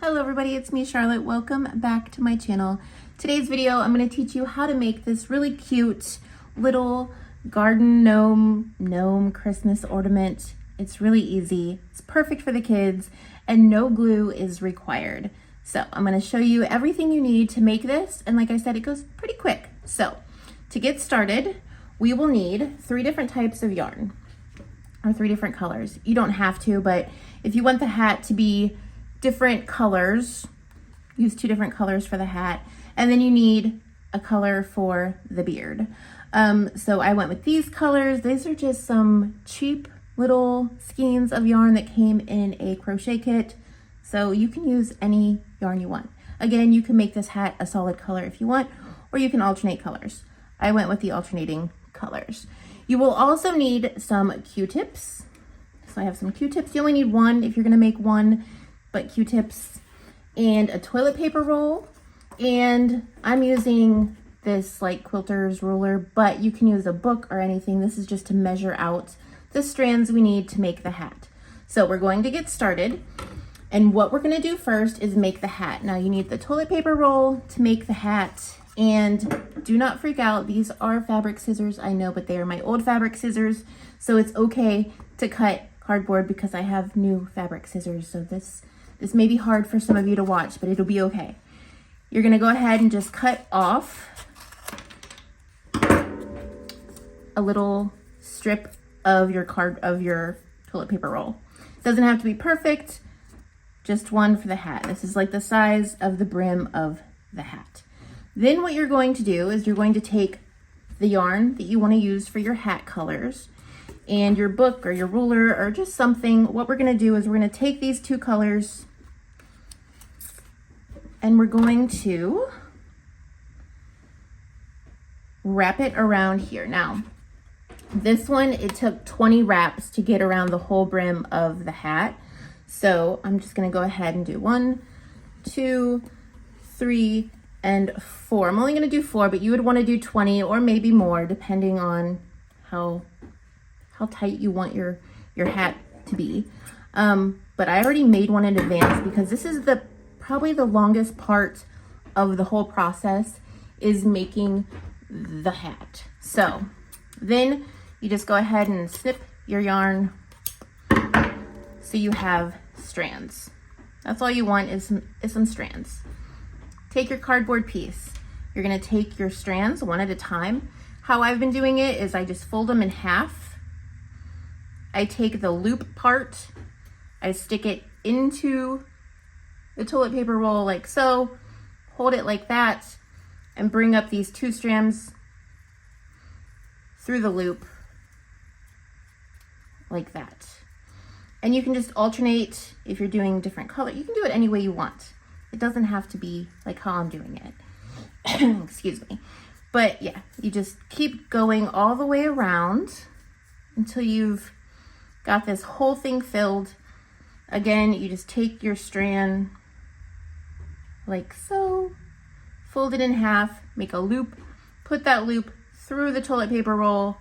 Hello everybody, it's me Charlotte. Welcome back to my channel. Today's video, I'm going to teach you how to make this really cute little garden gnome Christmas ornament. It's really easy. It's perfect for the kids and no glue is required. So I'm going to show you everything you need to make this, and like I said, it goes pretty quick. So to get started, we will need 3 different types of yarn or 3 different colors. You don't have to, but if you want the hat to be different colors, use 2 different colors for the hat, and then you need a color for the beard. So I went with these colors. These are just some cheap little skeins of yarn that came in a crochet kit, so you can use any yarn you want. Again, you can make this hat a solid color if you want, or you can alternate colors. I went with the alternating colors. You will also need some Q-tips. So I have some Q-tips. You only need 1 if you're gonna make 1, but Q-tips, and a toilet paper roll, and I'm using this like quilter's ruler, but you can use a book or anything. This is just to measure out the strands we need to make the hat. So we're going to get started, and what we're going to do first is make the hat. Now you need the toilet paper roll to make the hat, and do not freak out. These are fabric scissors, I know, but they are my old fabric scissors, so it's okay to cut cardboard because I have new fabric scissors. So this may be hard for some of you to watch, but it'll be okay. You're gonna go ahead and just cut off a little strip of your toilet paper roll. It doesn't have to be perfect, just 1 for the hat. This is like the size of the brim of the hat. Then what you're going to do is you're going to take the yarn that you wanna use for your hat colors and your book or your ruler or just something. What we're gonna do is we're gonna take these 2 colors and we're going to wrap it around here. Now, this one, it took 20 wraps to get around the whole brim of the hat. So I'm just gonna go ahead and do 1, 2, 3, and 4. I'm only gonna do 4, but you would wanna do 20 or maybe more, depending on how tight you want your hat to be. But I already made one in advance because this is probably the longest part of the whole process is making the hat. So then you just go ahead and snip your yarn so you have strands. That's all you want is some strands. Take your cardboard piece. You're gonna take your strands 1 at a time. How I've been doing it is I just fold them in half. I take the loop part, I stick it into the toilet paper roll like so, hold it like that, and bring up these 2 strands through the loop like that. And you can just alternate if you're doing different color. You can do it any way you want. It doesn't have to be like how I'm doing it. Excuse me. But yeah, you just keep going all the way around until you've got this whole thing filled. Again, you just take your strand like so, fold it in half, make a loop, put that loop through the toilet paper roll,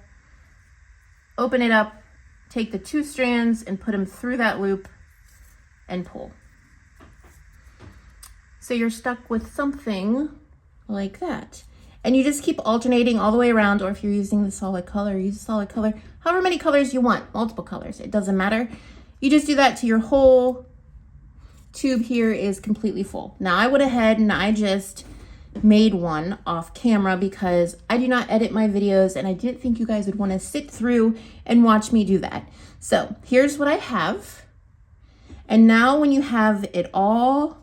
open it up, take the 2 strands and put them through that loop and pull. So you're stuck with something like that. And you just keep alternating all the way around, or if you're using the solid color, use a solid color. However many colors you want, multiple colors, it doesn't matter. You just do that till your whole tube here is completely full. Now I went ahead and I just made one off camera because I do not edit my videos and I didn't think you guys would want to sit through and watch me do that. So here's what I have. And now when you have it all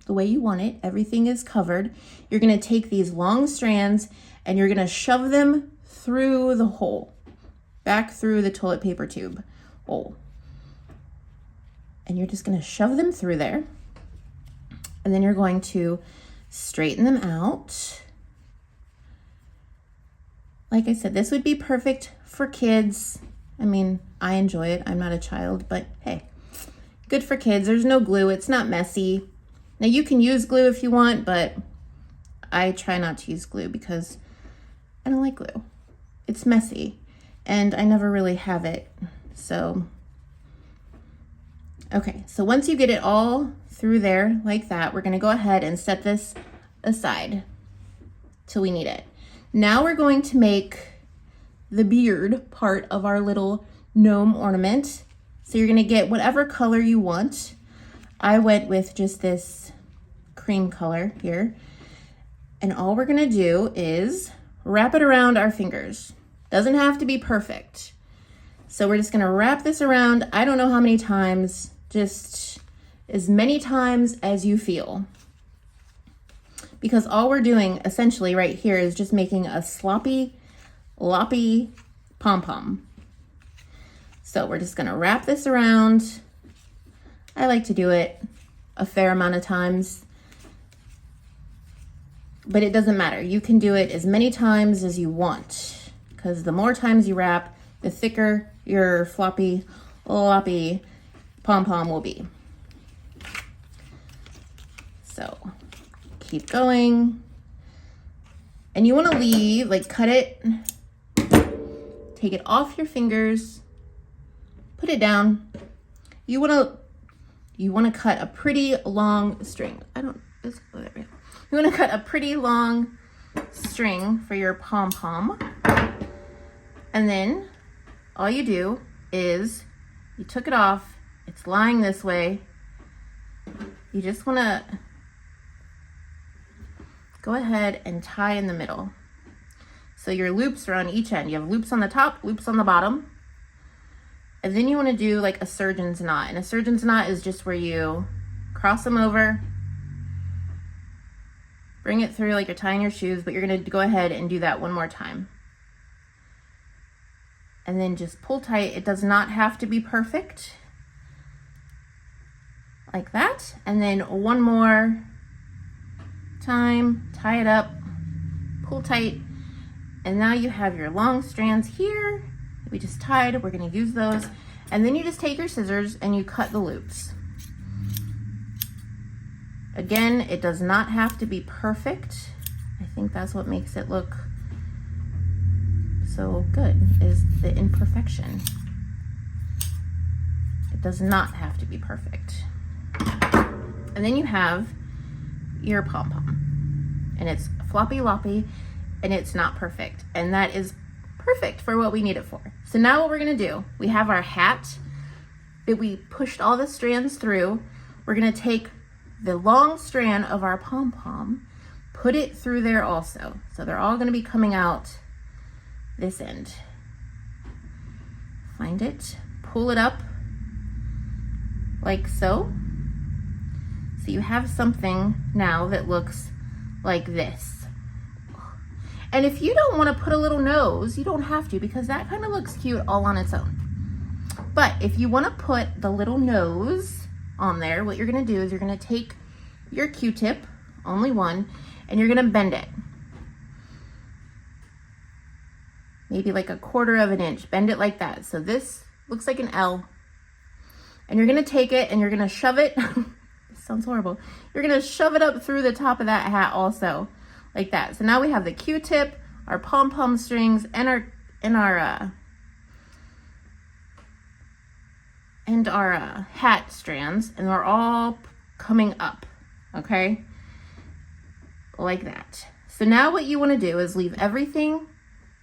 the way you want it, everything is covered, you're going to take these long strands and you're going to shove them through the hole, back through the toilet paper tube hole. And you're just going to shove them through there. And then you're going to straighten them out. Like I said, this would be perfect for kids. I mean, I enjoy it. I'm not a child, but hey, good for kids. There's no glue. It's not messy. Now you can use glue if you want, but I try not to use glue because I don't like glue. It's messy and I never really have it. So, okay. So once you get it all through there like that. We're gonna go ahead and set this aside till we need it. Now we're going to make the beard part of our little gnome ornament. So you're gonna get whatever color you want. I went with just this cream color here. And all we're gonna do is wrap it around our fingers. Doesn't have to be perfect. So we're just gonna wrap this around, I don't know how many times, just as many times as you feel. Because all we're doing essentially right here is just making a sloppy, loppy pom-pom. So we're just gonna wrap this around. I like to do it a fair amount of times, but it doesn't matter. You can do it as many times as you want, because the more times you wrap, the thicker your floppy, loppy pom-pom will be. So keep going. And you wanna leave, like cut it, take it off your fingers, put it down. You wanna cut a pretty long string. You wanna cut a pretty long string for your pom-pom. And then all you do is you took it off, it's lying this way. You just wanna go ahead and tie in the middle. So your loops are on each end. You have loops on the top, loops on the bottom. And then you want to do like a surgeon's knot. And a surgeon's knot is just where you cross them over, bring it through like you're tying your shoes, but you're going to go ahead and do that one more time. And then just pull tight. It does not have to be perfect. Like that. And then one more time, tie it up, pull tight. And now you have your long strands here. We just tied, we're gonna use those. And then you just take your scissors and you cut the loops. Again, it does not have to be perfect. I think that's what makes it look so good, is the imperfection. It does not have to be perfect. And then you have your pom-pom. And it's floppy loppy, and it's not perfect. And that is perfect for what we need it for. So now what we're gonna do, we have our hat that we pushed all the strands through. We're gonna take the long strand of our pom-pom, put it through there also. So they're all gonna be coming out this end. Find it, pull it up like so. So you have something now that looks like this. And if you don't want to put a little nose, you don't have to, because that kind of looks cute all on its own. But if you want to put the little nose on there, what you're going to do is you're going to take your Q-tip, only one, and you're going to bend it. Maybe like 1/4 of an inch. Bend it like that. So this looks like an L. And you're going to take it and you're going to shove it. This sounds horrible. You're going to shove it up through the top of that hat also. Like that. So now we have the Q-tip, our pom-pom strings, and our hat strands, and they're all coming up, okay? Like that. So now what you want to do is leave everything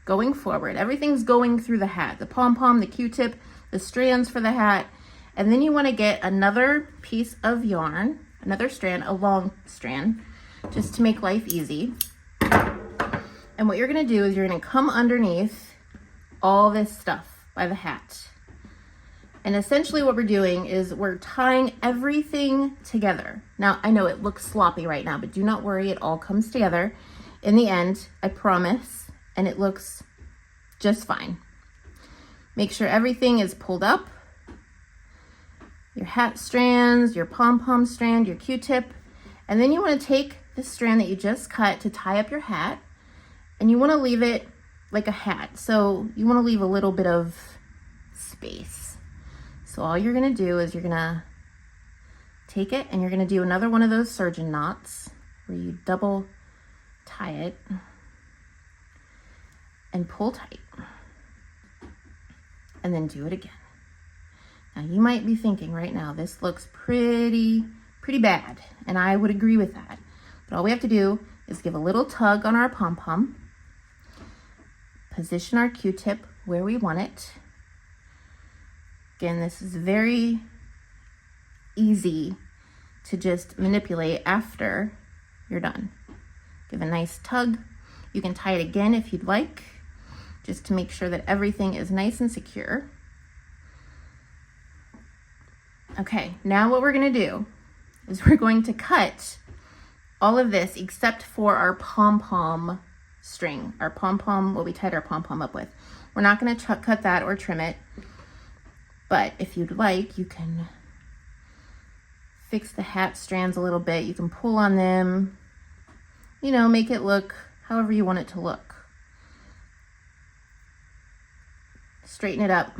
going forward. Everything's going through the hat. The pom-pom, the Q-tip, the strands for the hat, and then you want to get another piece of yarn, another strand, a long strand, just to make life easy. And what you're gonna do is you're gonna come underneath all this stuff by the hat. And essentially what we're doing is we're tying everything together. Now, I know it looks sloppy right now, but do not worry, it all comes together in the end, I promise, and it looks just fine. Make sure everything is pulled up. Your hat strands, your pom-pom strand, your Q-tip, and then you wanna take the strand that you just cut to tie up your hat, and you want to leave it like a hat. So you want to leave a little bit of space. So all you're going to do is you're going to take it and you're going to do another one of those surgeon knots where you double tie it and pull tight, and then do it again. Now you might be thinking right now, this looks pretty pretty bad, and I would agree with that. But all we have to do is give a little tug on our pom-pom, position our Q-tip where we want it. Again, this is very easy to just manipulate after you're done. Give a nice tug. You can tie it again if you'd like, just to make sure that everything is nice and secure. Okay, now what we're gonna do is we're going to cut all of this except for our pom-pom string, our pom-pom, what we tied our pom-pom up with. We're not gonna cut that or trim it, but if you'd like, you can fix the hat strands a little bit. You can pull on them, you know, make it look however you want it to look. Straighten it up.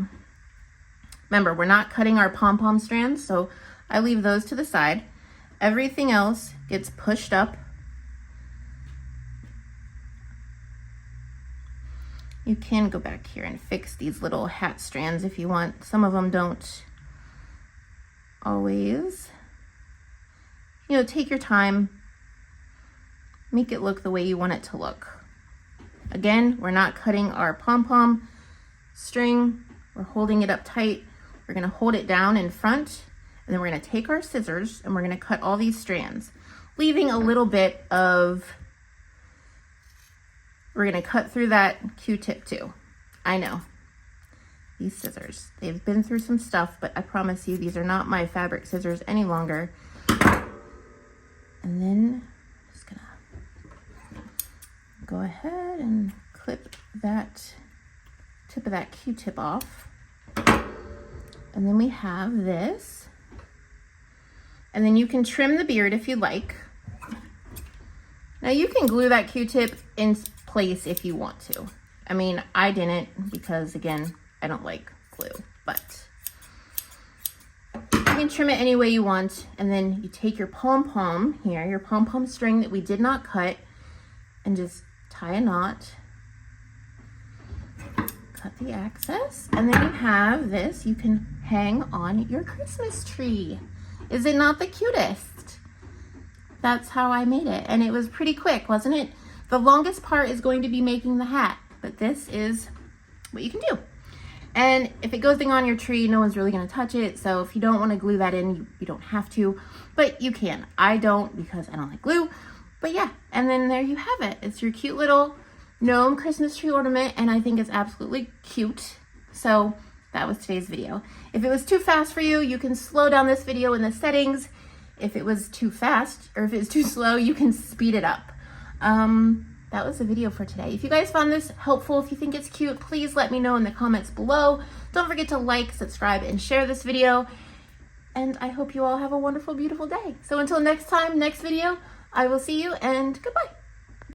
Remember, we're not cutting our pom-pom strands, so I leave those to the side. Everything else gets pushed up. You can go back here and fix these little hat strands if you want. Some of them don't always. You know, take your time. Make it look the way you want it to look. Again, we're not cutting our pom-pom string. We're holding it up tight. We're gonna hold it down in front, and then we're gonna take our scissors and we're gonna cut all these strands, leaving a little bit of, we're gonna cut through that Q-tip too. I know, these scissors, they've been through some stuff, but I promise you, these are not my fabric scissors any longer. And then I'm just gonna go ahead and clip that tip of that Q-tip off. And then we have this. And then you can trim the beard if you like. Now you can glue that Q-tip in place if you want to. I mean, I didn't because, again, I don't like glue, but you can trim it any way you want. And then you take your pom-pom here, your pom-pom string that we did not cut, and just tie a knot. Cut the excess, and then you have this you can hang on your Christmas tree. Is it not the cutest? That's how I made it, and it was pretty quick, wasn't it? The longest part is going to be making the hat, but this is what you can do. And if it goes on your tree, no one's really going to touch it, so if you don't want to glue that in, you don't have to, but you can. I don't because I don't like glue, but yeah, and then there you have it. It's your cute little gnome Christmas tree ornament, and I think it's absolutely cute. So that was today's video. If it was too fast for you, you can slow down this video in the settings. If it was too fast, or if it's too slow, you can speed it up. That was the video for today. If you guys found this helpful, if you think it's cute, please let me know in the comments below. Don't forget to like, subscribe, and share this video. And I hope you all have a wonderful, beautiful day. So until next time, next video, I will see you, and goodbye.